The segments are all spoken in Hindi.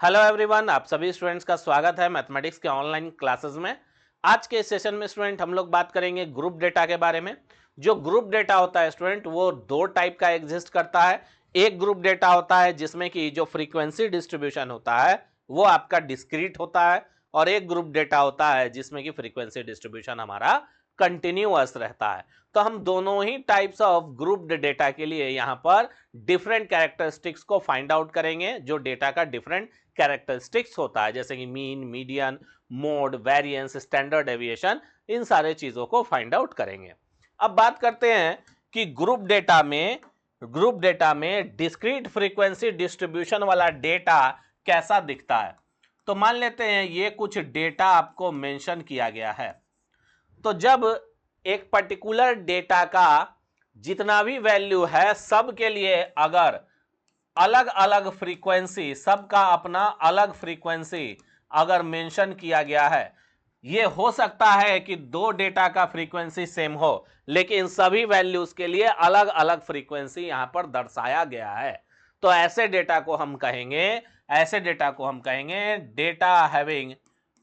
हेलो एवरीवन, आप सभी स्टूडेंट्स का स्वागत है मैथमेटिक्स के ऑनलाइन क्लासेस में। आज के सेशन में स्टूडेंट हम लोग बात करेंगे ग्रुप डेटा के बारे में। जो ग्रुप डेटा होता है स्टूडेंट, वो दो टाइप का एग्जिस्ट करता है। एक ग्रुप डेटा होता है जिसमें कि जो फ्रीक्वेंसी डिस्ट्रीब्यूशन होता है वो आपका डिस्क्रीट होता है, और एक ग्रुप डेटा होता है जिसमें कि फ्रीक्वेंसी डिस्ट्रीब्यूशन हमारा कंटिन्यूअस रहता है। तो हम दोनों ही टाइप्स ऑफ ग्रुप्ड डेटा के लिए यहाँ पर डिफरेंट कैरेक्टरिस्टिक्स को फाइंड आउट करेंगे। जो डेटा का डिफरेंट कैरेक्टरिस्टिक्स होता है जैसे कि mean, median, mode, variance, standard deviation, इन सारे चीजों को फाइंड आउट करेंगे। अब बात करते हैं कि ग्रुप डेटा में डिस्क्रीट फ्रीक्वेंसी डिस्ट्रीब्यूशन वाला डेटा कैसा दिखता है। तो मान लेते हैं ये कुछ डेटा आपको मेंशन किया गया है। तो जब एक पर्टिकुलर डेटा का जितना भी वैल्यू है सब के लिए अगर अलग अलग फ्रीक्वेंसी, सबका अपना अलग फ्रीक्वेंसी अगर मेंशन किया गया है, ये हो सकता है कि दो डेटा का फ्रीक्वेंसी सेम हो लेकिन सभी वैल्यूज के लिए अलग अलग फ्रीक्वेंसी यहां पर दर्शाया गया है। तो ऐसे डेटा को हम कहेंगे data having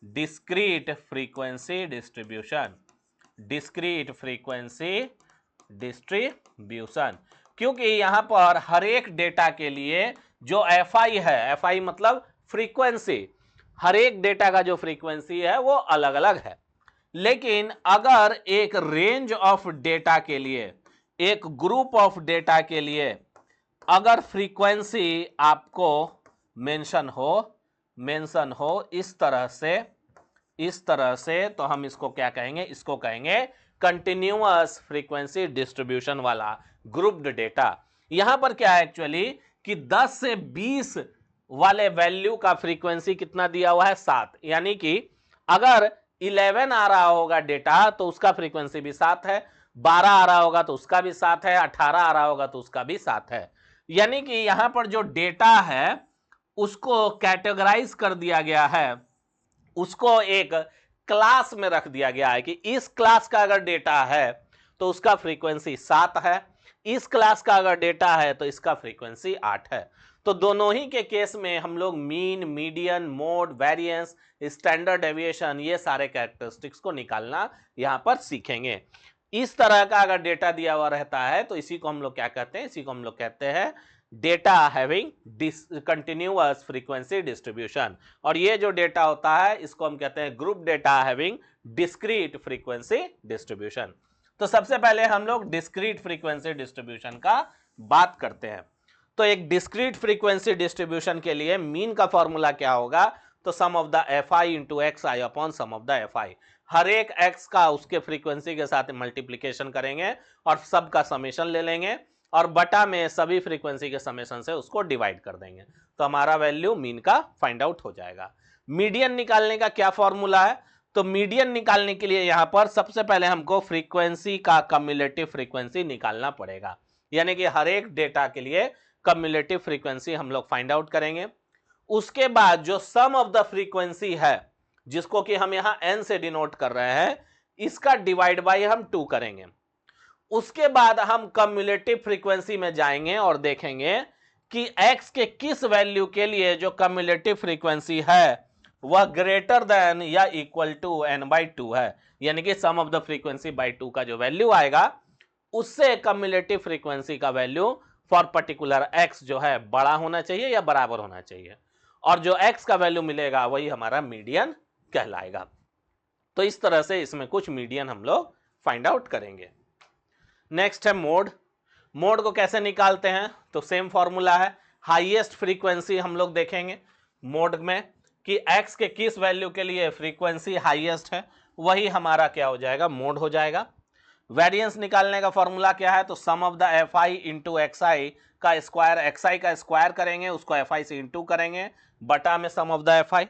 discrete frequency distribution. क्योंकि यहां पर हर एक डेटा के लिए जो FI है, FI मतलब फ्रीक्वेंसी, हर एक डेटा का जो फ्रीक्वेंसी है वो अलग अलग है। लेकिन अगर एक रेंज ऑफ डेटा के लिए, एक ग्रुप ऑफ डेटा के लिए अगर फ्रीक्वेंसी आपको मेंशन हो इस तरह से तो हम इसको क्या कहेंगे, इसको कहेंगे कंटिन्यूअस फ्रीक्वेंसी डिस्ट्रीब्यूशन वाला ग्रुप्ड डेटा। यहां पर क्या है एक्चुअली कि 10 से 20 वाले वैल्यू का फ्रीक्वेंसी कितना दिया हुआ है, 7। यानी कि अगर 11 आ रहा होगा डेटा तो उसका फ्रीक्वेंसी भी 7 है, 12 आ रहा होगा तो उसका भी 7 है, 18 आ रहा होगा तो उसका भी 7 है। यानी कि यहां पर जो डेटा है उसको कैटेगराइज कर दिया गया है, उसको एक क्लास में रख दिया गया है कि इस क्लास का अगर डेटा है तो उसका फ्रीक्वेंसी 7 है, इस क्लास का अगर डेटा है तो इसका फ्रीक्वेंसी 8 है। तो दोनों ही के केस में हम लोग mean, median, mode, variance, standard deviation, ये सारे कैरेक्टरिस्टिक्स को निकालना यहां पर सीखेंगे। इस तरह का अगर डेटा दिया हुआ रहता है तो इसी को हम लोग क्या कहते हैं, इसी को हम लोग कहते हैं data having continuous frequency distribution. और ये जो डेटा होता है इसको हम कहते हैं group data having discrete frequency distribution. तो सबसे पहले हम लोग डिस्क्रीट फ्रीक्वेंसी डिस्ट्रीब्यूशन का बात करते हैं। तो एक डिस्क्रीट फ्रीक्वेंसी डिस्ट्रीब्यूशन के लिए मीन का फॉर्मूला क्या होगा, तो sum of the FI into XI upon sum of the FI। हर एक x का उसके फ्रीक्वेंसी के साथ मल्टीप्लीकेशन करेंगे और सबका समेशन ले लेंगे और बटा में सभी फ्रीक्वेंसी के समेशन से उसको डिवाइड कर देंगे, तो हमारा वैल्यू मीन का फाइंड आउट हो जाएगा। मीडियन निकालने का क्या फॉर्मूला है, तो मीडियन निकालने के लिए यहां पर सबसे पहले हमको फ्रीक्वेंसी का कम्युलेटिव फ्रीक्वेंसी निकालना पड़ेगा। यानी कि हर एक डेटा के लिए कम्युलेटिव फ्रीक्वेंसी हम लोग फाइंड आउट करेंगे। उसके बाद जो सम ऑफ द फ्रीक्वेंसी है, जिसको कि हम यहां n से डिनोट कर रहे हैं, इसका डिवाइड बाय हम 2 करेंगे। उसके बाद हम कम्युलेटिव फ्रीक्वेंसी में जाएंगे और देखेंगे कि x के किस वैल्यू के लिए जो कम्युलेटिव फ्रीक्वेंसी है वह ग्रेटर देन या इक्वल टू n/2 है। यानी कि sum of the frequency bye 2 का जो वैल्यू आएगा उससे कम्युलेटिव फ्रीक्वेंसी का वैल्यू फॉर पर्टिकुलर x जो है बड़ा होना चाहिए या बराबर होना चाहिए, और जो x का वैल्यू मिलेगा वही हमारा मीडियन कहलाएगा। तो इस तरह से इसमें कुछ मीडियन हम लोग फाइंड आउट करेंगे। नेक्स्ट है मोड। मोड को कैसे निकालते हैं, तो सेम फॉर्मूला है, हाईएस्ट फ्रीक्वेंसी हम लोग देखेंगे मोड में कि x के किस वैल्यू के लिए फ्रीक्वेंसी हाईएस्ट है, वही हमारा क्या हो जाएगा, मोड हो जाएगा। वेरिएंस निकालने का फॉर्मूला क्या है, तो sum of the FI into XI का स्क्वायर, XI का स्क्वायर करेंगे, उसको FI से इंटू करेंगे, बटा में sum of the FI।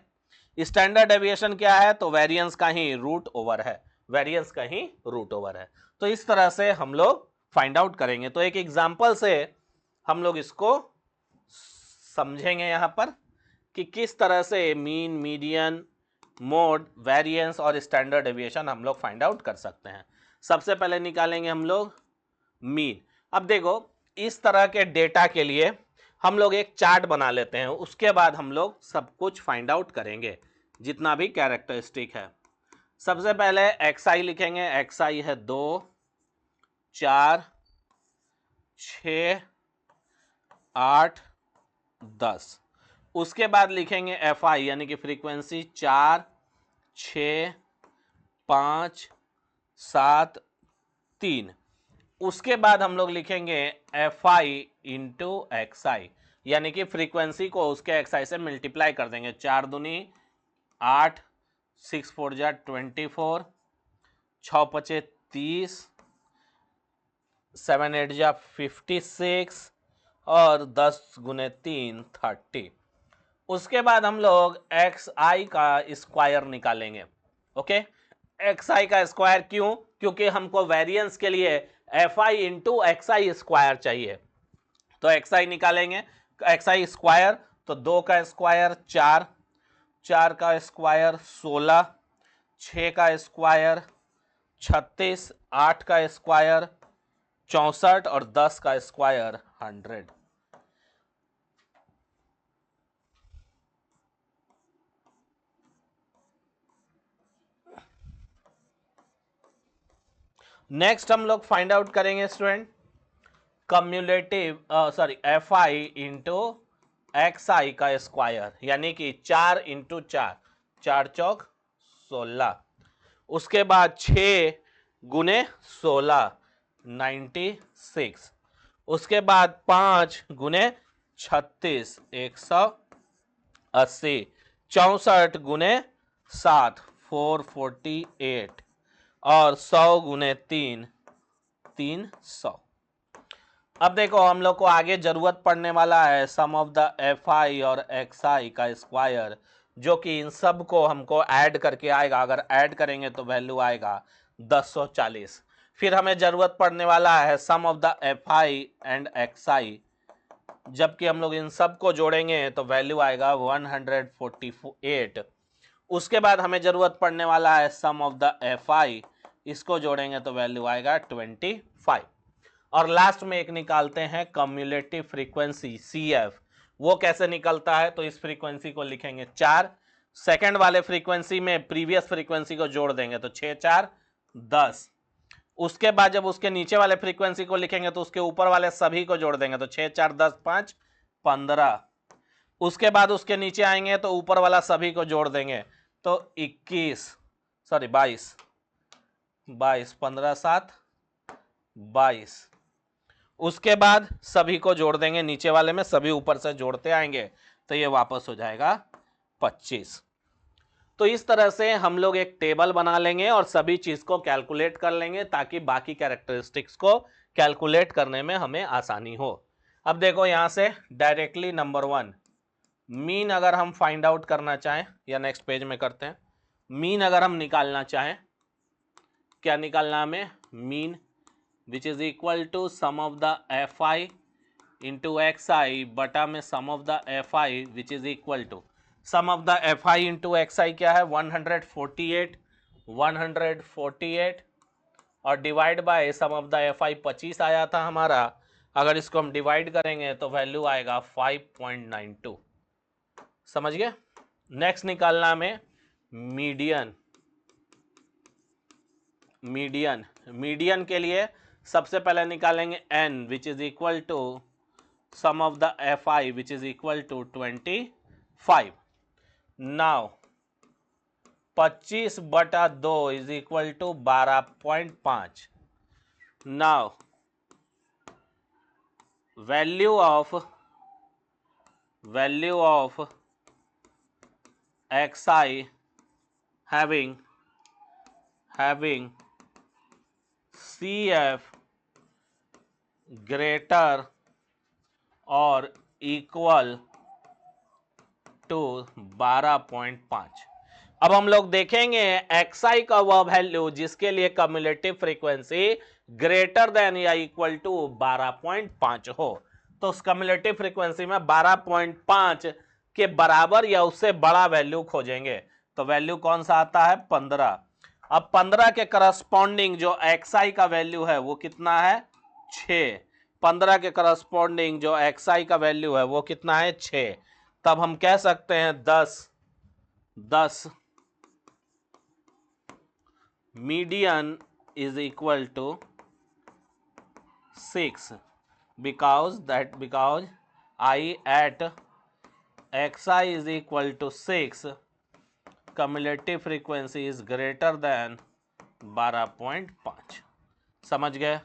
Standard deviation क्या है, तो वेरिएंस का ही रूट ओवर है, तो इस तरह से हम लोग फाइंड आउट करेंगे। तो एक एग्जांपल से हम लोग इसको समझेंगे यहां पर कि किस तरह से मीन, मीडियन, मोड, वेरिएंस और स्टैंडर्ड डेविएशन हम लोग फाइंड आउट कर सकते हैं। सबसे पहले निकालेंगे हम लोग मीन। अब देखो इस तरह के डेटा के लिए हम लोग एक चार्ट बना लेते हैं, उसके बाद हम लोग सब कुछ फाइंड आउट करेंगे जितना भी कैरेक्टरिस्टिक है। सबसे पहले xi लिखेंगे, xi है 2 4 6 8 10। उसके बाद लिखेंगे fi यानी कि फ्रीक्वेंसी 4 6 5 7 3। उसके बाद हम लोग लिखेंगे fi इंटू xi यानी कि फ्रीक्वेंसी को उसके xi से मल्टीप्लाई कर देंगे। 4 दूनी 8, 6 4 जा 24, 6 5 30, 7 8 जा 56 और 10 गुने 3 30। उसके बाद हम लोग xi का स्क्वायर निकालेंगे। ओके, xi का स्क्वायर क्यों? क्योंकि हमको वेरिएंस के लिए fi इंटू xi स्क्वायर चाहिए। तो xi निकालेंगे, xi स्क्वायर तो 2 का स्क्वायर 4, 4 का स्क्वायर 16, 6 का स्क्वायर 36, 8 का स्क्वायर 64 और 10 का स्क्वायर 100। नेक्स्ट हम लोग फाइंड आउट करेंगे student cumulative fi into xi का स्क्वायर यानी कि 4 इंटू 4, 4 चौक 16। उसके बाद 6 गुने 16 96। उसके बाद 5 गुने 36 180। 64 गुने 7 448 और 100 गुने 3 300। अब देखो हम लोग को आगे जरूरत पड़ने वाला है सम ऑफ द fi और xi का स्क्वायर, जो कि इन सब को हमको ऐड करके आएगा। अगर ऐड करेंगे तो वैल्यू आएगा 1040। फिर हमें जरूरत पड़ने वाला है sum of the fi and xi, जबकि हम लोग इन सब को जोड़ेंगे तो वैल्यू आएगा 148। उसके बाद हमें जरूरत पड़ने वाला है सम ऑफ द fi, इसको जोड़ेंगे तो वैल्यू आएगा 25। और लास्ट में एक निकालते हैं कम्युलेटिव फ्रीक्वेंसी CF। वो कैसे निकलता है? तो इस फ्रीक्वेंसी को लिखेंगे 4, सेकंड वाले फ्रीक्वेंसी में प्रीवियस फ्रीक्वेंसी को जोड़ देंगे तो 6 4 10। उसके बाद जब उसके नीचे वाले फ्रीक्वेंसी को लिखेंगे तो उसके ऊपर वाले सभी को जोड़ देंगे तो 6 4 10 5 15। उसके बाद उसके नीचे आएंगे तो ऊपर वाला सभी को जोड़ देंगे तो 22 15 7 22। उसके बाद सभी को जोड़ देंगे नीचे वाले में, सभी ऊपर से जोड़ते आएंगे तो ये वापस हो जाएगा 25। तो इस तरह से हम लोग एक टेबल बना लेंगे और सभी चीज को कैलकुलेट कर लेंगे ताकि बाकी कैरेक्टरिस्टिक्स को कैलकुलेट करने में हमें आसानी हो। अब देखो यहां से डायरेक्टली नंबर 1 मीन अगर हम फाइंड आउट करना चाहें, या नेक्स्ट पेज में करते हैं, मीन अगर हम निकालना चाहें, क्या निकालना हमें? Mean which is equal to sum of the fi into xi बटा में sum of the fi which is equal to sum of the fi into xi क्या है? 148 और divide by sum of the fi 25 आया था हमारा। अगर इसको हम डिवाइड करेंगे तो वैल्यू आएगा 5.92। समझ गए? नेक्स्ट निकालना में मीडियन। मीडियन के लिए सबसे पहले निकालेंगे n which is equal to sum of the fi which is equal to 25। Now 25 बटा 2 is equal to 12.5। Now value of xi having CF greater और इक्वल टू 12.5। अब हम लोग देखेंगे xi का वह वैल्यू जिसके लिए कम्युलेटिव फ्रीक्वेंसी ग्रेटर देन या इक्वल टू 12.5 हो। तो उस कम्युलेटिव फ्रीक्वेंसी में 12.5 के बराबर या उससे बड़ा वैल्यू खोजेंगे। तो वैल्यू कौन सा आता है? 15। अब 15 के करस्पॉन्डिंग जो xi का वैल्यू है वो कितना है? 6। 15 के करस्पॉन्डिंग जो xi का वैल्यू है वो कितना है 6, तब हम कह सकते हैं 10 median is equal to 6 because I at xi is equal to 6 cumulative frequency is greater than 12.5। समझ गए?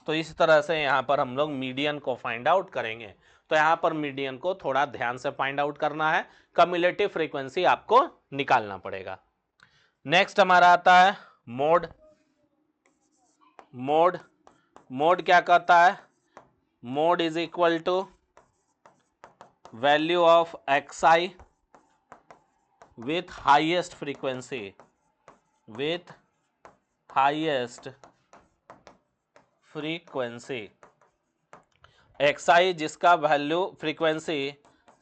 तो इस तरह से यहाँ पर हम लोग मीडियन को फाइंड आउट करेंगे। तो यहाँ पर मीडियन को थोड़ा ध्यान से फाइंड आउट करना है, कम्युलेटिव फ्रीक्वेंसी आपको निकालना पड़ेगा। नेक्स्ट हमारा आता है मोड। मोड क्या कहता है? Mode is equal to value of xi with highest frequency xi जिसका वैल्यू फ्रीक्वेंसी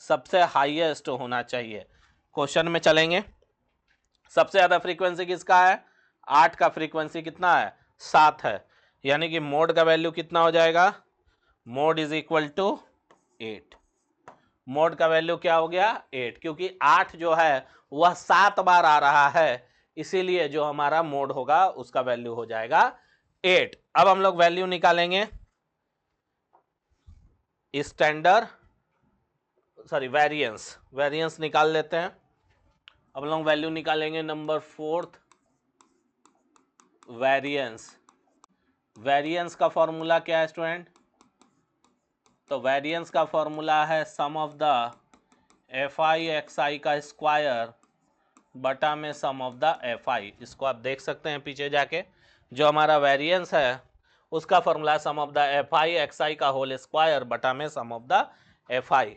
सबसे हाईएस्ट होना चाहिए। क्वेश्चन में चलेंगे, सबसे ज्यादा फ्रीक्वेंसी किसका है? 8 का फ्रीक्वेंसी कितना है? 7 है, यानी कि मोड का वैल्यू कितना हो जाएगा? Mode is equal to 8। Mode का वैल्यू क्या हो गया? 8, क्योंकि 8 जो है वह 7 बार आ रहा है, इसीलिए जो हमारा मोड होगा उसका वैल्यू हो जाएगा 8। अब हम लोग वैल्यू निकालेंगे वेरिएंस निकाल लेते हैं। अब हम लोग वैल्यू निकालेंगे नंबर 4, वेरिएंस का फॉर्मूला क्या है स्टूडेंट? तो वेरिएंस का फॉर्मूला है sum of the fi xi का स्क्वायर बटा में सम ऑफ द fi। इसको आप देख सकते हैं पीछे जाके, जो हमारा वेरिएंस है उसका formula some of the fi xi का होल स्क्वायर बटा में sum of the fi।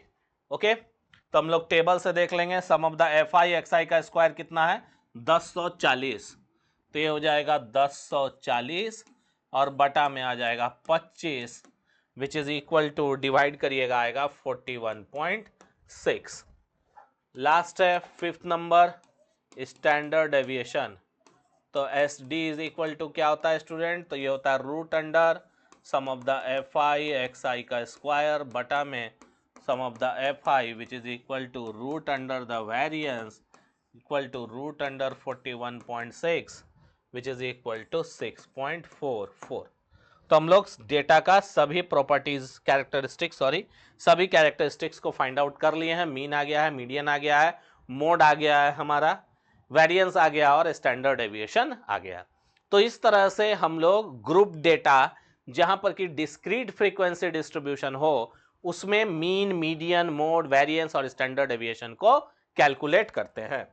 Okay, तो हम लोग टेबल से देख लेंगे। सम ऑफ द fi xi का स्क्वायर कितना है? 1040, तो ये हो जाएगा 1040 और बटा में आ जाएगा 25, which is equal to, divide करिएगा आएगा 41.6। लास्ट है 5th नंबर, स्टैंडर्ड डेविएशन। तो S D is equal to क्या होता है स्टूडेंट? तो ये होता है root under sum of the fi xi का स्क्वायर बटा में sum of the fi which is equal to root under the variance equal to root under 41.6 which is equal to 6.44। तो हम लोग डेटा का सभी सभी कैरेक्टरिस्टिक्स को फाइंड आउट कर लिए हैं। मीन आ गया है, मीडियन आ गया है, मोड आ गया है, हमारा वेरिएंस आ गया और स्टैंडर्ड डेविएशन आ गया। तो इस तरह से हम लोग ग्रुप डेटा जहां पर कि डिस्क्रीट फ्रीक्वेंसी डिस्ट्रीब्यूशन हो उसमें मीन, मीडियन, मोड, वेरिएंस और स्टैंडर्ड डेविएशन को कैलकुलेट करते हैं।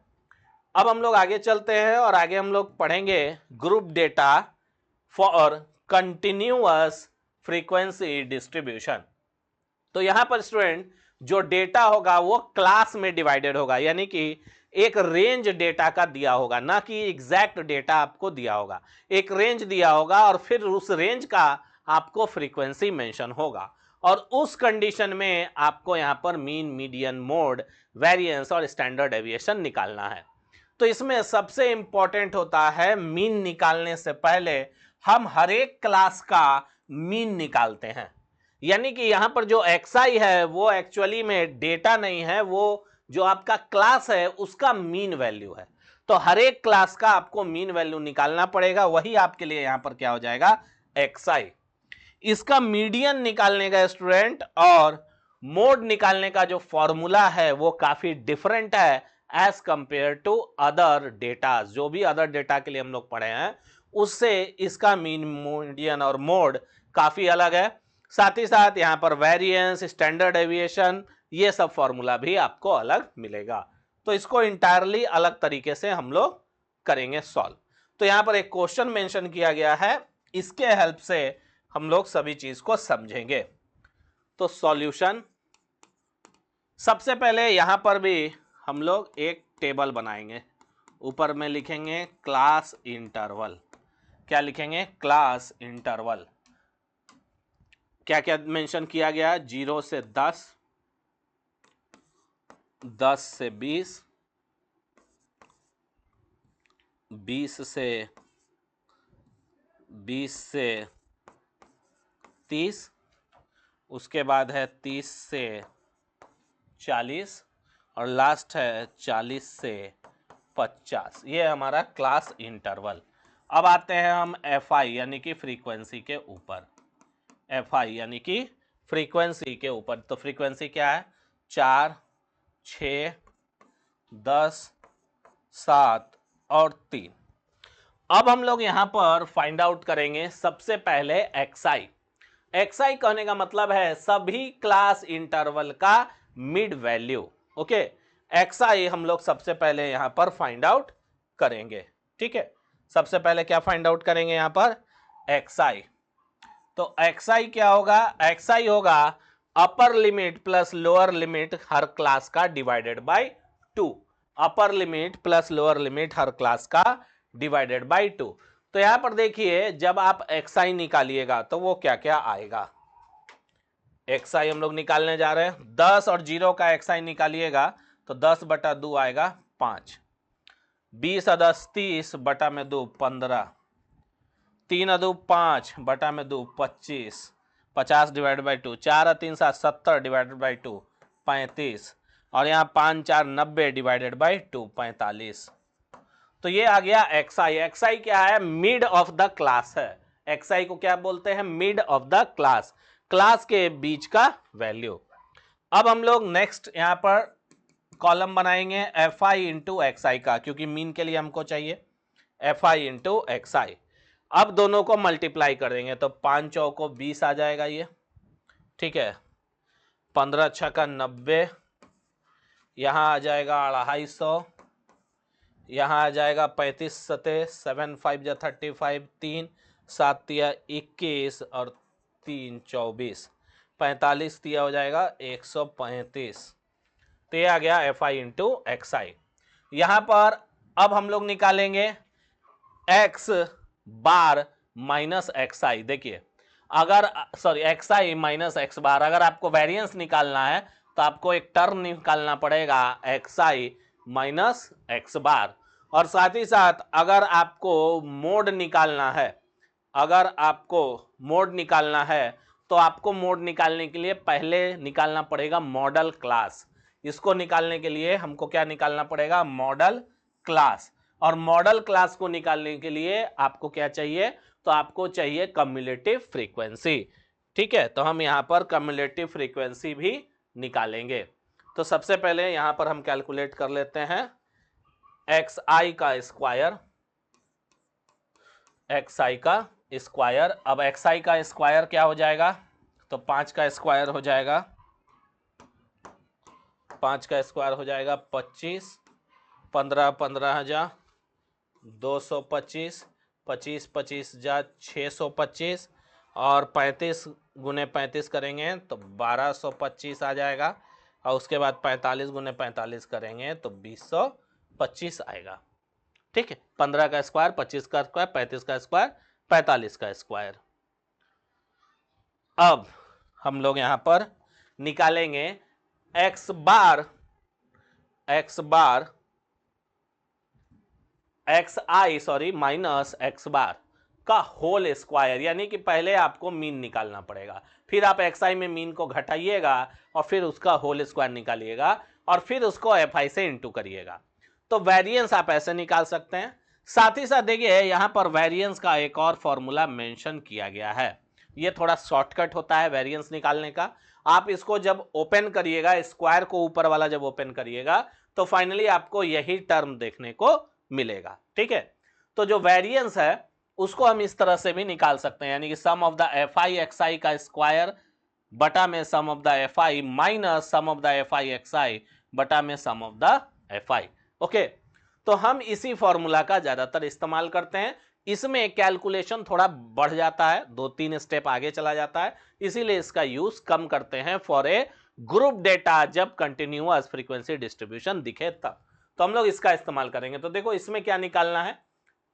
अब हम लोग आगे चलते हैं और आगे हम लोग पढ़ेंगे group data for continuous frequency distribution. तो यहां पर स्टूडेंट जो डेटा होगा वो क्लास में डिवाइडेड होगा, यानी कि एक रेंज डेटा का दिया होगा, ना कि एग्जैक्ट डेटा आपको दिया होगा। एक रेंज दिया होगा और फिर उस रेंज का आपको फ्रीक्वेंसी मेंशन होगा, और उस कंडीशन में आपको यहां पर मीन, मीडियन, मोड, वेरिएंस और स्टैंडर्ड डेविएशन निकालना है। तो इसमें सबसे इंपॉर्टेंट होता है मीन निकालने से पहले हम हर एक क्लास का मीन निकालते हैं। यानी कि यहां पर जो xi है वो एक्चुअली में डेटा नहीं है, वो जो आपका क्लास है उसका मीन वैल्यू है। तो हर एक क्लास का आपको मीन वैल्यू निकालना पड़ेगा, वही आपके लिए यहां पर क्या हो जाएगा? xi। इसका मीडियन निकालने का स्टूडेंट और मोड निकालने का जो फॉर्मूला है वो काफी डिफरेंट है as compared to other data. जो भी अदर डेटा के लिए हम लोग पढ़े हैं उससे इसका मीन, मीडियन और मोड काफी अलग है। साथ ही साथ यहां पर वेरिएंस, स्टैंडर्ड डेविएशन, ये सब फॉर्मूला भी आपको अलग मिलेगा। तो इसको इंटायरली अलग तरीके से हम लोग करेंगे सॉल्व। तो यहां पर एक क्वेश्चन मेंशन किया गया है, इसके हेल्प से हम लोग सभी चीज को समझेंगे। तो सॉल्यूशन, सबसे पहले यहां पर भी हम लोग एक टेबल बनाएंगे। ऊपर में लिखेंगे क्लास इंटरवल। क्या लिखेंगे? Class interval. क्या क्या मेंशन किया गया? 0 से 10, 10 से 20, 20 से 30 उसके बाद है 30 से 40 और लास्ट है 40 से 50। ये हमारा क्लास इंटरवल। अब आते हैं हम FI यानी कि फ्रीक्वेंसी के ऊपर। FI यानी कि फ्रीक्वेंसी के ऊपर। तो फ्रीक्वेंसी क्या है? 4, 6, 10, 7 और 3। अब हम लोग यहां पर फाइंड आउट करेंगे सबसे पहले XI। XI कहने का मतलब है सभी क्लास इंटरवल का मिड वैल्यू। ओके, XI हम लोग सबसे पहले यहां पर फाइंड आउट करेंगे। ठीक है, सबसे पहले क्या फाइंड आउट करेंगे यहां पर? XI। तो XI क्या होगा? XI होगा upper limit plus lower limit हर क्लास का divided by 2। Upper limit plus lower limit हर क्लास का डिवाइडेड बाय 2। तो यहां पर देखिए जब आप XI निकालिएगा तो वो क्या क्या आएगा। XI हम लोग निकालने जा रहे हैं। 10 और 0 का XI निकालिएगा तो 10/2 आएगा 5। 20 और 10 30 बटा में 2 15। 3 और 2 5 बटा में 2 25। 50 डिवाइड बाई 2। 4 और 3 7 70 डिवाइडेड बाई 2 35। और यहाँ 5 4 90 डिवाइडेड बाई 2 45। तो ये आ गया XI। XI क्या है? मिड ऑफ द क्लास है। XI को क्या बोलते हैं? Mid of the class, class के बीच का वैल्यू। अब हम लोग नेक्स्ट यहां पर कॉलम बनाएंगे FI इंटू XI का, क्योंकि मीन के लिए हमको चाहिए FI इंटू XI। अब दोनों को मल्टीप्लाई कर देंगे तो 5 चौको 20 आ जाएगा ये। ठीक है, 15 छक्का 90, यहां आ जाएगा 250, यहां आ जाएगा 35 सते 7 5 जा 35, 3 7 तिया 21 और 3 24, 45 तिया हो जाएगा 135। तो ये आ गया FI इंटू XI। यहां पर अब हम लोग निकालेंगे X बार माइनस XI। देखिए अगर XI माइनस X बार, अगर आपको वेरिएंस निकालना है तो आपको एक टर्म निकालना पड़ेगा XI माइनस X बार। और साथ ही साथ अगर आपको मोड निकालना है, तो आपको मोड निकालने के लिए पहले निकालना पड़ेगा मॉडल क्लास। इसको निकालने के लिए हमको क्या निकालना पड़ेगा? Model class. और मॉडल क्लास को निकालने के लिए आपको क्या चाहिए? तो आपको चाहिए कम्युलेटिव फ्रीक्वेंसी। ठीक है, तो हम यहां पर कम्युलेटिव फ्रीक्वेंसी भी निकालेंगे। तो सबसे पहले यहां पर हम कैलकुलेट कर लेते हैं XI का स्क्वायर। XI का स्क्वायर, अब XI का स्क्वायर क्या हो जाएगा? तो 5 का स्क्वायर हो जाएगा, 5 का स्क्वायर हो जाएगा 25, 15 15 हजार 225, 25 25 जा 625 और 35 गुने 35 करेंगे तो 1225 आ जाएगा। और उसके बाद 45 गुने 45 करेंगे तो 2025 आएगा। ठीक है, 15 का स्क्वायर, 25 का स्क्वायर, 35 का स्क्वायर, 45 का स्क्वायर। अब हम लोग यहां पर निकालेंगे X बार XI माइनस X बार का होल स्क्वायर। यानी कि पहले आपको मीन निकालना पड़ेगा, फिर आप XI में मीन को घटाइएगा और फिर उसका होल स्क्वायर निकालिएगा और फिर उसको FI से इंटू करिएगा। तो वेरिएंस आप ऐसे निकाल सकते हैं। साथ ही साथ देखिए यहां पर वेरिएंस का एक और फॉर्मूला मेंशन किया गया है। ये थोड़ा शॉर्टकट होता है वेरिएंस निकालने का। आप इसको जब ओपन करिएगा, स्क्वायर को ऊपर वाला जब ओपन करिएगा तो फाइनली आपको यही टर्म देखने को मिलेगा। ठीक है, तो जो वेरिएंस है उसको हम इस तरह से भी निकाल सकते हैं, यानी कि sum of the FI XI का स्क्वायर बटा में sum of the FI minus sum of the FI XI बटा में sum of the FI। Okay, तो हम इसी फॉर्मूला का ज्यादातर इस्तेमाल करते हैं। इसमें कैलकुलेशन थोड़ा बढ़ जाता है, 2-3 स्टेप आगे चला जाता है, इसीलिए इसका यूज कम करते हैं फॉर ए ग्रुप डेटा जब कंटिन्यूअस फ्रीक्वेंसी डिस्ट्रीब्यूशन दिखे तब। तो हम लोग इसका इस्तेमाल करेंगे। तो देखो इसमें क्या निकालना है?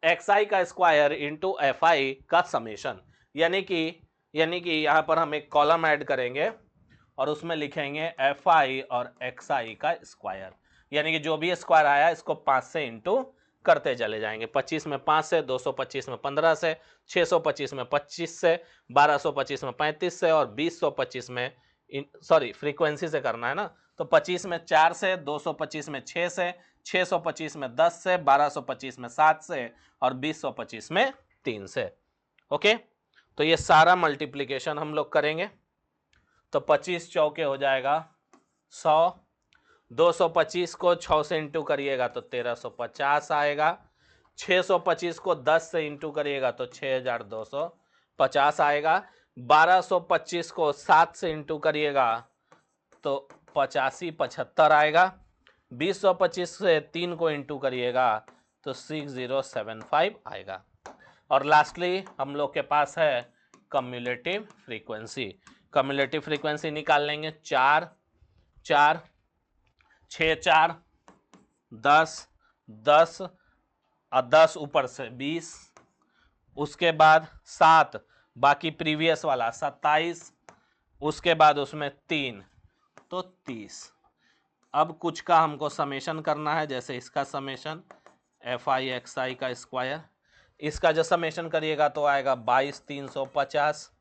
XI का स्क्वायर इंटू FI का समेशन। यानी कि यहां पर हम एक कॉलम ऐड करेंगे और उसमें लिखेंगे FI और XI का स्क्वायर। यानी कि जो भी स्क्वायर आया इसको 5 से इंटू करते चले जाएंगे। 25 में 5 से, 225 में 15 से, 625 में 25 से, 1225 में 35 से और 2025 में, सॉरी फ्रीक्वेंसी से करना है ना, तो 25 में 4 से, 225 में 6 से, 625 में 10 से, 1225 में 7 से और 2025 में 3 से। ओके, तो ये सारा मल्टीप्लीकेशन हम लोग करेंगे। तो 25 चौके हो जाएगा 100, 225 को 6 से इंटू करिएगा तो 1350 आएगा, 625 को 10 से इंटू करिएगा तो 6250 आएगा, 1225 को 7 से इंटू करिएगा तो 8575 आएगा, 2025 से 3 को इंटू करिएगा तो 6075 आएगा। और लास्टली हम लोग के पास है कम्युलेटिव फ्रीक्वेंसी। कम्युलेटिव फ्रीक्वेंसी निकाल लेंगे। 4 4 6 4 10 10 और 10 ऊपर से 20, उसके बाद 7 बाकी प्रीवियस वाला 27, उसके बाद उसमें 3 तो 30। अब कुछ का हमको समेशन करना है, जैसे इसका समेशन FI/XI का स्क्वायर, इसका जो समेशन करिएगा तो आएगा 22,350।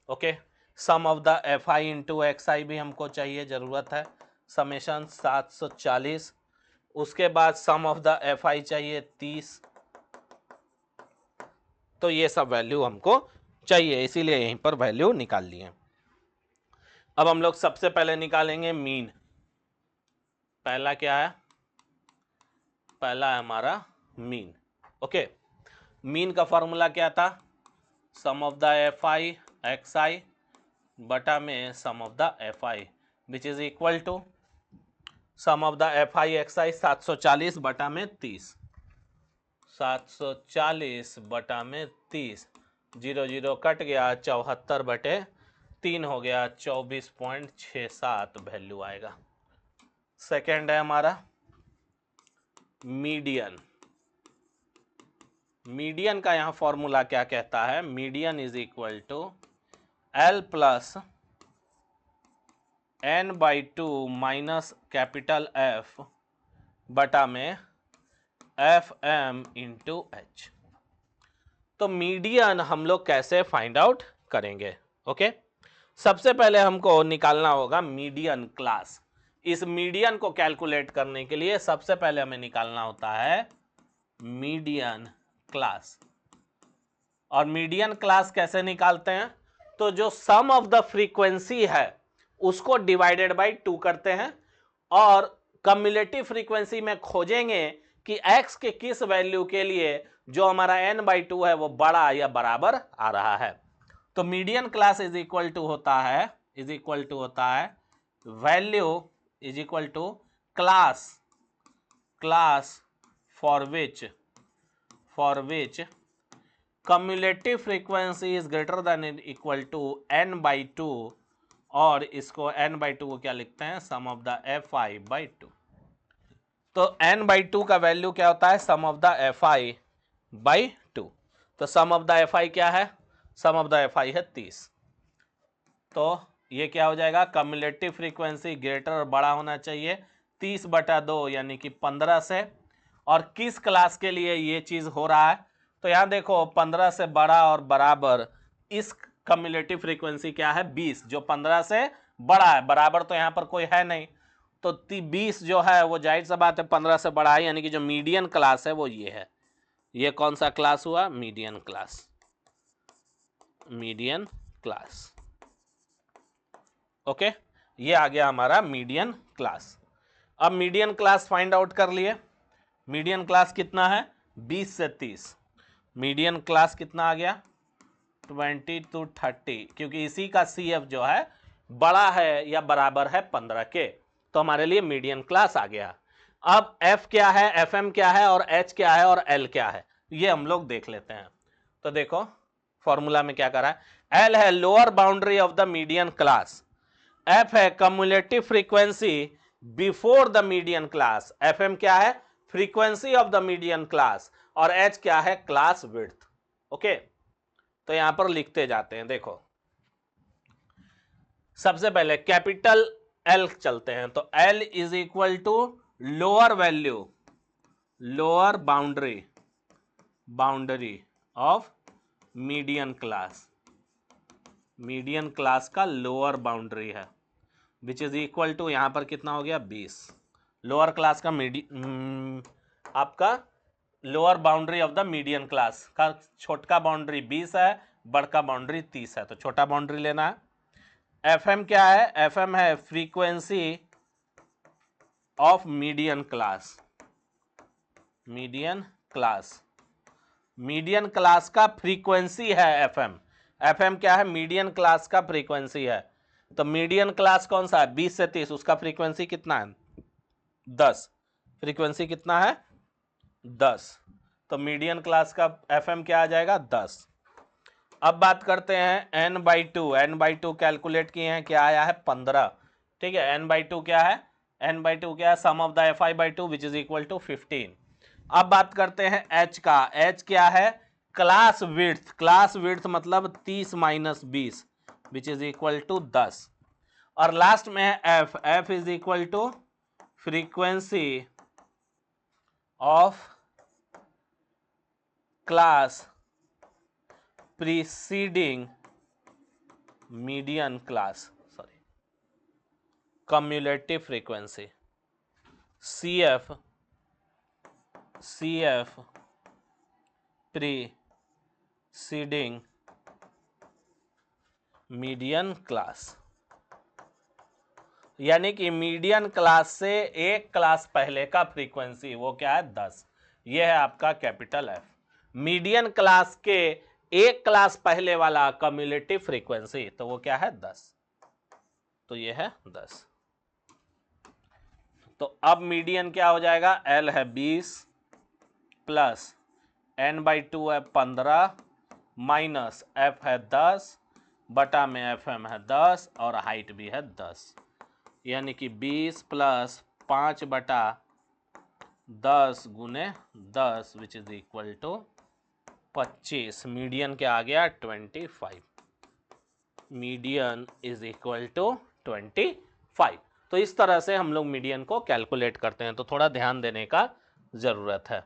Okay, sum of the FI into XI भी हमको चाहिए, ज़रूरत है, समेशन 740। उसके बाद सम ऑफ द FI चाहिए 30। तो ये सब वैल्यू हमको चाहिए, इसीलिए यहीं पर वैल्यू निकाल लिए। अब हम लोग सबसे पहले निकालेंगे मीन। पहला क्या है? पहला है हमारा मीन। ओके, मीन का फॉर्मूला क्या था? सम ऑफ द FI/XI बटा में sum of the FI, which is equal to sum of the FI/XI 740 बटा में 30, 740 बटा में 30, 0 0 कट गया, 74 बटे 3 हो गया, 24.67 वैल्यू आएगा। सेकेंड है हमारा मीडियन। मीडियन का यहां फॉर्मूला क्या कहता है? Median is equal to L plus N/2 minus capital F बटा में FM इंटू H। तो मीडियन हम लोग कैसे फाइंड आउट करेंगे? ओके, सबसे पहले हमको निकालना होगा मीडियन क्लास। इस मीडियन को कैलकुलेट करने के लिए सबसे पहले हमें निकालना होता है मीडियन क्लास। और मीडियन क्लास कैसे निकालते हैं? तो जो सम ऑफ द फ्रीक्वेंसी है उसको डिवाइडेड बाय 2 करते हैं और कम्युलेटिव फ्रीक्वेंसी में खोजेंगे कि x के किस वैल्यू के लिए जो हमारा n/2 है वो बड़ा या बराबर आ रहा है। तो median class is equal to होता है value is equal to class for which cumulative frequency is greater than equal to n/2, और इसको n/2 को क्या लिखते हैं? Sum of the FI/2। तो n/2 का वैल्यू क्या होता है? Sum of the FI/2। तो सम ऑफ द FI क्या है? सम ऑफ द FI है 30। तो ये क्या हो जाएगा? कम्युलेटिव फ्रीक्वेंसी ग्रेटर और बड़ा होना चाहिए 30 बटा 2 यानी कि 15 से। और किस क्लास के लिए ये चीज हो रहा है? तो यहां देखो 15 से बड़ा और बराबर, इस कम्युलेटिव फ्रीक्वेंसी क्या है? 20, जो 15 से बड़ा है, बराबर तो यहां पर कोई है नहीं, तो 20 जो है वो जाहिर सा बात है 15 से बड़ा है, यानी कि जो मीडियन क्लास है वो ये है। ये कौन सा क्लास हुआ? Median class. Median class. Okay, ये आ गया हमारा मीडियन क्लास। अब मीडियन क्लास फाइंड आउट कर लिए। मीडियन क्लास कितना है? 20 से 30। मीडियन क्लास कितना आ गया? 20 to 30, क्योंकि इसी का CF जो है बड़ा है या बराबर है 15 के, तो हमारे लिए मीडियन क्लास आ गया। अब F क्या है, FM क्या है और H क्या है और L क्या है, ये हम लोग देख लेते हैं। तो देखो फॉर्मूला में क्या करा है? L है lower boundary of the median class, F है cumulative frequency before the median class, FM क्या है? Frequency of the median class, और H क्या है? Class width. ओके, तो यहां पर लिखते जाते हैं। देखो सबसे पहले कैपिटल L चलते हैं, तो L is equal to lower value lower boundary of median class का लोअर बाउंड्री है, विच इज इक्वल टू, यहां पर कितना हो गया 20। लोअर क्लास का आपका lower boundary of the median class का छोटा बाउंड्री 20 है, बड़का बाउंड्री 30 है, तो छोटा बाउंड्री लेना है। एफएम क्या है? एफएम है फ्रीक्वेंसी ऑफ मीडियन क्लास का फ्रीक्वेंसी है एफएम। एफएम क्या है? मीडियन क्लास का फ्रीक्वेंसी है। तो मीडियन क्लास कौन सा है? 20 से 30, उसका फ्रीक्वेंसी कितना है? 10। फ्रीक्वेंसी कितना है? 10। तो मीडियन क्लास का एफएम क्या आ जाएगा? 10। अब बात करते हैं n/2 कैलकुलेट किए हैं, क्या आया है? 15। ठीक है, n/2 क्या है? n/2 क्या है? Sum of the fi/2 which is equal to 15। अब बात करते हैं h का। h क्या है? क्लास विड्थ मतलब 30 minus 20 which is equal to 10। और लास्ट में है f is equal to frequency of class preceding median class, cumulative frequency CF preceding median class, यानी कि मीडियन क्लास से एक क्लास पहले का फ्रीक्वेंसी वो क्या है? 10। ये है आपका कैपिटल एफ। मीडियन क्लास के एक क्लास पहले वाला कम्युलेटिव फ्रीक्वेंसी, तो वो क्या है? 10। तो ये है 10। तो अब मीडियन क्या हो जाएगा? L है 20 प्लस n/2 है 15 माइनस f है 10 बटा में fm है 10 और हाइट भी है 10, यानी कि 20 प्लस 5 बटा 10 गुने 10 which is equal to 25। Median क्या आ गया? 25। Median is equal to 25। तो इस तरह से हम लोग मीडियन को कैलकुलेट करते हैं, तो थोड़ा ध्यान देने का जरूरत है।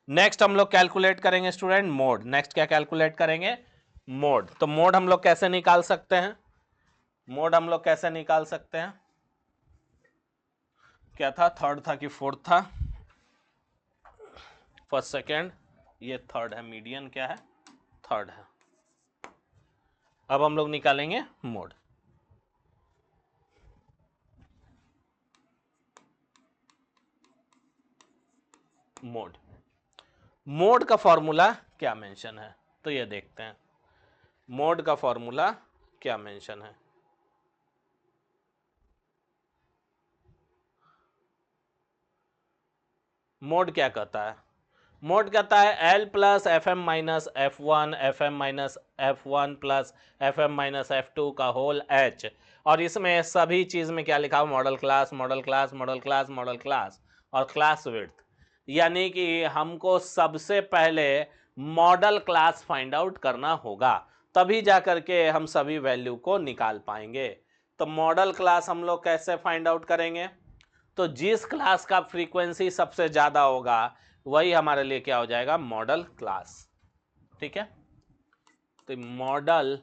नेक्स्ट हम लोग कैलकुलेट करेंगे स्टूडेंट मोड। नेक्स्ट क्या कैलकुलेट करेंगे? मोड। तो मोड हम लोग कैसे निकाल सकते हैं? क्या था? थर्ड था कि फोर्थ था? फर्स्ट सेकेंड, ये थर्ड है। मीडियन क्या है? थर्ड है। अब हम लोग निकालेंगे मोड। मोड का फॉर्मूला क्या मेंशन है, तो ये देखते हैं। मोड का फॉर्मूला क्या मेंशन है? मोड क्या कहता है? मोड कहता है L plus F M minus F1 FM minus F1 plus FM minus F2 का होल H। और इसमें सभी चीज में क्या लिखा हुआ? मॉडल क्लास और क्लास विड्थ। यानी कि हमको सबसे पहले मॉडल क्लास फाइंड आउट करना होगा, तभी जा करके हम सभी वैल्यू को निकाल पाएंगे। तो मॉडल क्लास हम लोग कैसे फाइंड आउट करेंगे? तो जिस क्लास का फ्रीक्वेंसी सबसे ज्यादा होगा वही हमारे लिए क्या हो जाएगा? Modal class. ठीक है, तो modal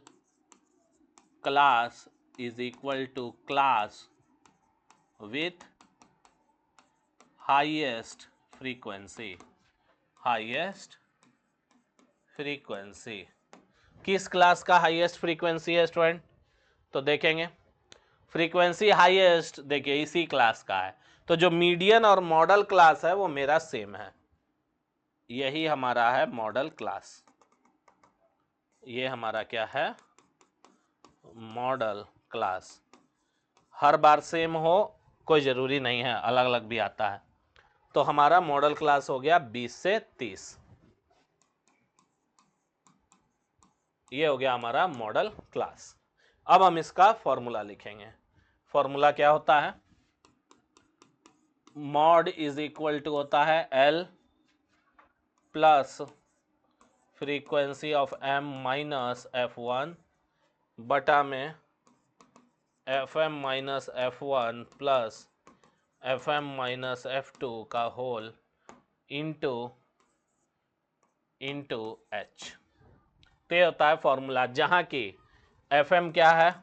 class is equal to class with highest frequency. किस क्लास का हाईएस्ट फ्रीक्वेंसी है स्टूडेंट? तो देखेंगे फ्रीक्वेंसी हाईएस्ट, देखिए इसी क्लास का है। तो जो मीडियन और मॉडल क्लास है वो मेरा सेम है, यही हमारा है मॉडल क्लास। ये हमारा क्या है? Modal class. हर बार सेम हो कोई जरूरी नहीं है, अलग अलग भी आता है। तो हमारा मॉडल क्लास हो गया 20 से 30। ये हो गया हमारा मॉडल क्लास। अब हम इसका फॉर्मूला लिखेंगे। फॉर्मूला क्या होता है? मॉड इज इक्वल टू होता है L plus frequency of M minus F1 बटा में FM minus F1 plus F M minus F2 का होल इंटू एच। तो ये होता है फॉर्मूला, जहां की एफ एम क्या है,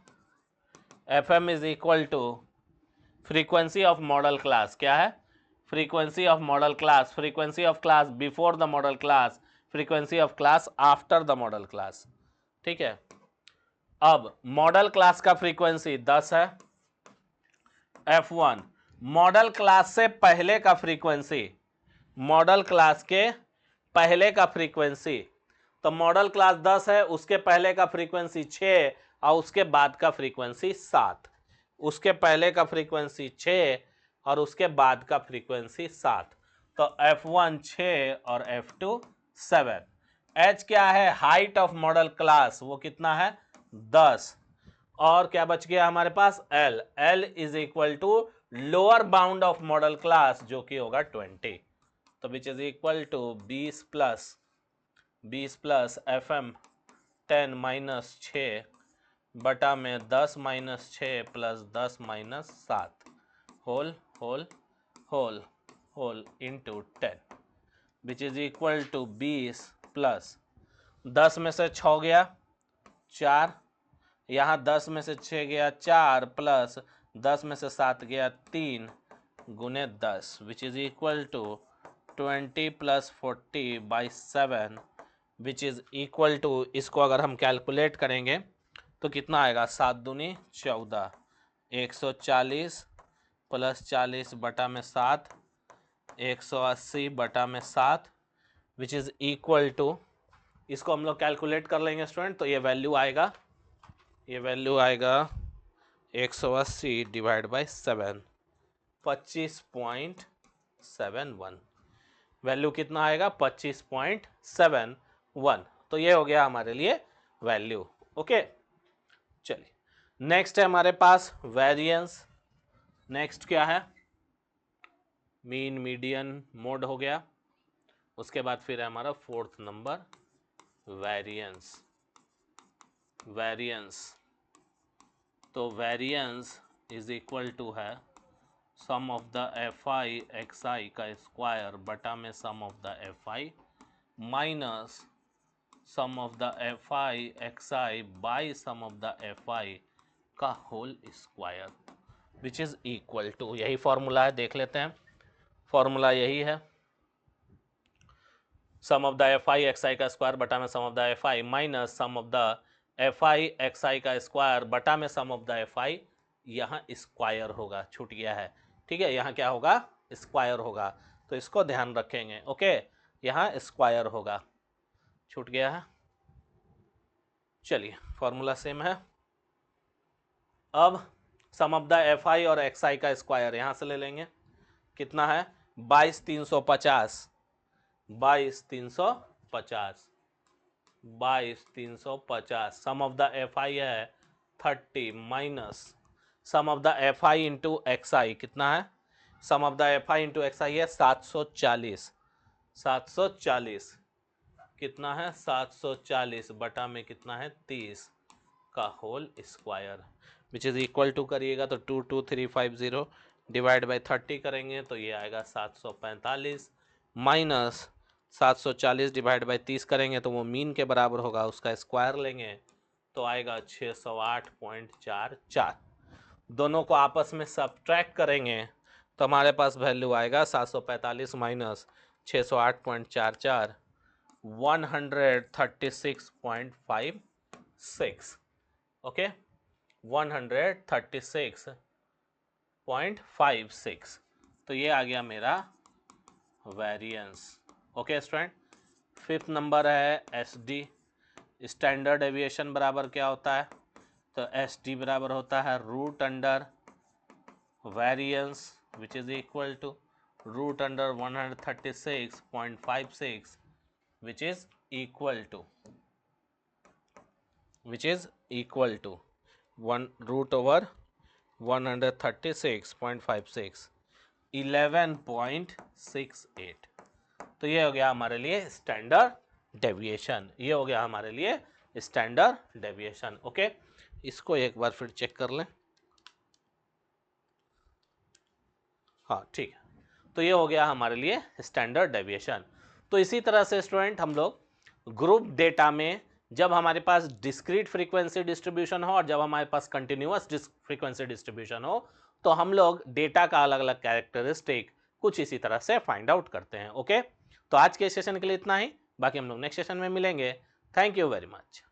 F M is equal to frequency of modal class. क्या है? Frequency of modal class, frequency of class before the modal class, frequency of class after the modal class. ठीक है, अब मॉडल क्लास का फ्रीक्वेंसी 10 है, F1 मॉडल क्लास से पहले का फ्रीक्वेंसी, मॉडल क्लास के पहले का फ्रीक्वेंसी, तो मॉडल क्लास 10 है, उसके पहले का फ्रीक्वेंसी 6 और उसके बाद का फ्रीक्वेंसी 7, उसके पहले का फ्रीक्वेंसी 6 और उसके बाद का फ्रीक्वेंसी 7। तो F1 6 और F2 7। H क्या है? हाइट ऑफ मॉडल क्लास, वो कितना है? 10। और क्या बच गया हमारे पास? L, L is equal to lower bound of modal class जो कि होगा 20, तो which is equal to 20 plus FM 10 minus 6 बटा में 10 minus 6 plus 10 minus 7 whole whole whole whole into 10 which is equal to 20 plus 10 में से 6 गया 4, यहाँ 10 में से 6 गया 4 प्लस 10 में से 7 गया 3 गुने 10 which is equal to 20 plus 40 by 7 which is equal to, इसको अगर हम कैलकुलेट करेंगे तो कितना आएगा? 7 दूनी 14, 140 प्लस 40 बटा में 7, 180 बटा में 7 विच इज इक्वल टू, इसको हम लोग कैलकुलेट कर लेंगे स्टूडेंट, तो ये वैल्यू आएगा 180 डिवाइड बाई 7, 25.71। वैल्यू कितना आएगा? 25.71। तो ये हो गया हमारे लिए वैल्यू। ओके, चलिए नेक्स्ट है हमारे पास वेरिएंस। नेक्स्ट क्या है? मीन मीडियन मोड हो गया, उसके बाद फिर है हमारा फोर्थ नंबर वेरिएंस। तो वेरिएंस इज इक्वल टू है sum of the F I X I का स्क्वायर बटा में sum of the F I minus sum of the F I X I by sum of the F I का whole square which is equal to, यही फॉर्मूला है, देख लेते हैं। फॉर्मूला यही है, sum of the F I X I का स्क्वायर बटा में sum of the F I minus sum of the F I X I का स्क्वायर बटा में sum of the F I, यहाँ स्क्वायर होगा, छूट गया है। ठीक है, यहाँ क्या होगा? स्क्वायर होगा, तो इसको ध्यान रखेंगे। ओके, यहाँ स्क्वायर होगा, छूट गया है। चलिए फॉर्मूला सेम है। अब सम ऑफ द एफ आई और एक्स आई का स्क्वायर यहाँ से ले लेंगे, कितना है? 22,350, 22,350 sum of the F I है 30 minus sum of the F I into X I कितना है? Sum of the F I into X I है 740, 740 कितना है? 740 बटा में कितना है? 30 का whole square which is equal to, करिएगा तो 22350 डिवाइड बाई 30 करेंगे तो ये आएगा 745 माइनस 740 डिवाइड बाई 30 करेंगे तो वो मीन के बराबर होगा, उसका स्क्वायर लेंगे तो आएगा 608.44। दोनों को आपस में सब्ट्रैक्ट करेंगे तो हमारे पास वैल्यू आएगा 745 माइनस 608.44 136.56। ओके, 136.56, तो ये आ गया मेरा variance. Okay student, fifth number है एस डी। स्टैंडर्ड डेविएशन बराबर क्या होता है? तो एस डी बराबर होता है root under variance which is equal to root under 136.56 which is equal to 1 root over 136.56 11.68। तो ये हो गया हमारे लिए स्टैंडर्ड डेविएशन, ये हो गया हमारे लिए स्टैंडर्ड डेविएशन। ओके, इसको एक बार फिर चेक कर लें। हाँ ठीक है, तो ये हो गया हमारे लिए स्टैंडर्ड डेविएशन। तो इसी तरह से स्टूडेंट हम लोग ग्रुप डेटा में जब हमारे पास डिस्क्रीट फ्रीक्वेंसी डिस्ट्रीब्यूशन हो और जब हमारे पास कंटिन्यूअस फ्रीक्वेंसी डिस्ट्रीब्यूशन हो, तो हम लोग डेटा का अलग अलग कैरेक्टरिस्टिक कुछ इसी तरह से फाइंड आउट करते हैं। ओके, तो आज के सेशन के लिए इतना ही, बाकी हम लोग नेक्स्ट सेशन में मिलेंगे। Thank you very much.